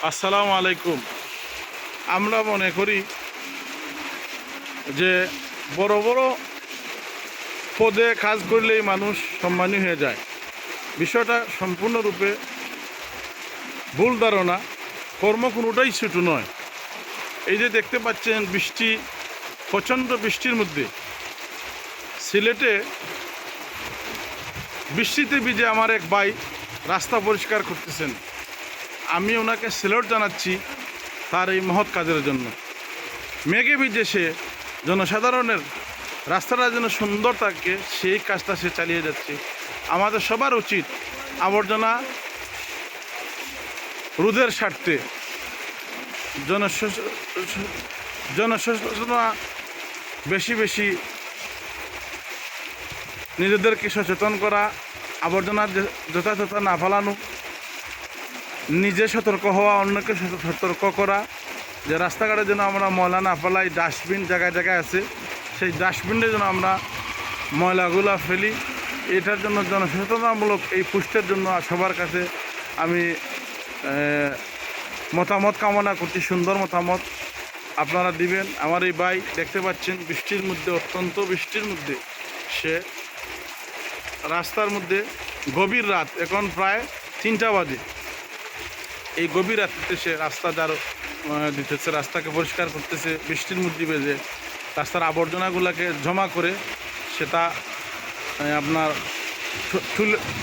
আসসালামু আলাইকুম। আমরা মনে করি যে বড় বড় পদে কাজ করলেই মানুষ সম্মানী হয়ে যায়। বিষয়টা সম্পূর্ণরূপে ভুল ধারণা। কর্ম কোনোটাই ছোট নয়। এই যে দেখতে পাচ্ছেন বৃষ্টি, প্রচণ্ড বৃষ্টির মধ্যে সিলেটে বৃষ্টিতে ভিজে আমার এক ভাই রাস্তা পরিষ্কার করতেছেন। আমি ওনাকে স্যালুট জানাচ্ছি তার এই মহৎ কাজের জন্য। মেঘে ভিজে সে জনসাধারণের রাস্তাটা যেন সুন্দর থাকে সেই কাজটা সে চালিয়ে যাচ্ছে। আমাদের সবার উচিত আবর্জনা রোধের স্বার্থে জনসচেতনতা বেশি বেশি নিজেদেরকে সচেতন করা, আবর্জনা যথাযথ না ফেলানো, নিজে সতর্ক হওয়া, অন্যকে সতর্ক করা যে রাস্তাঘাটে যেন আমরা ময়লা না ফেলাই। ডাস্টবিন জায়গায় জায়গায় আছে, সেই ডাস্টবিনে যেন আমরা ময়লাগুলো ফেলি। এটার জন্য জনসচেতনতামূলক এই পোস্টের জন্য সবার কাছে আমি মতামত কামনা করছি। সুন্দর মতামত আপনারা দিবেন। আমার এই ভাই দেখতে পাচ্ছেন বৃষ্টির মধ্যে, অত্যন্ত বৃষ্টির মধ্যে সে রাস্তার মধ্যে, গভীর রাত, এখন প্রায় 3টা বাজে, এই গভীর রাত্রিতে সে রাস্তা দিতেছে, রাস্তাকে পরিষ্কার করতেছে বৃষ্টির মধ্যে বেজে। রাস্তার আবর্জনাগুলোকে জমা করে সেটা আপনার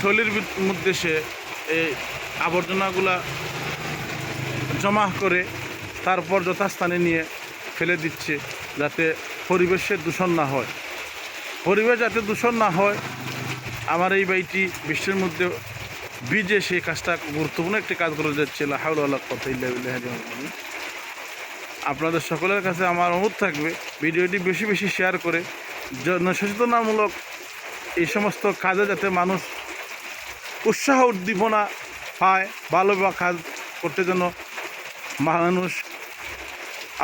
থলির মধ্যে সে এই আবর্জনাগুলা জমা করে তারপর যথাস্থানে নিয়ে ফেলে দিচ্ছে, যাতে পরিবেশের দূষণ না হয়। পরিবেশ যাতে দূষণ না হয়, আমার এই ভাইটি বৃষ্টির মধ্যে ভিজে সেই কাজটা, গুরুত্বপূর্ণ একটি কাজ করে যাচ্ছে। লা হাওলা ওয়ালা কুওয়াতা ইল্লা বিল্লাহ। আপনাদের সকলের কাছে আমার অনুরোধ থাকবে ভিডিওটি বেশি বেশি শেয়ার করে জনসচেতনামূলক এই সমস্ত কাজে যাতে মানুষ উৎসাহ উদ্দীপনা পায়, ভালো কাজ করতে যেন মানুষ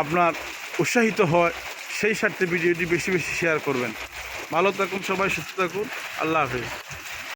আপনার উৎসাহিত হয়, সেই স্বার্থে ভিডিওটি বেশি বেশি শেয়ার করবেন। ভালো থাকুন সবাই, সুস্থ থাকুন। আল্লাহ হাফেজ।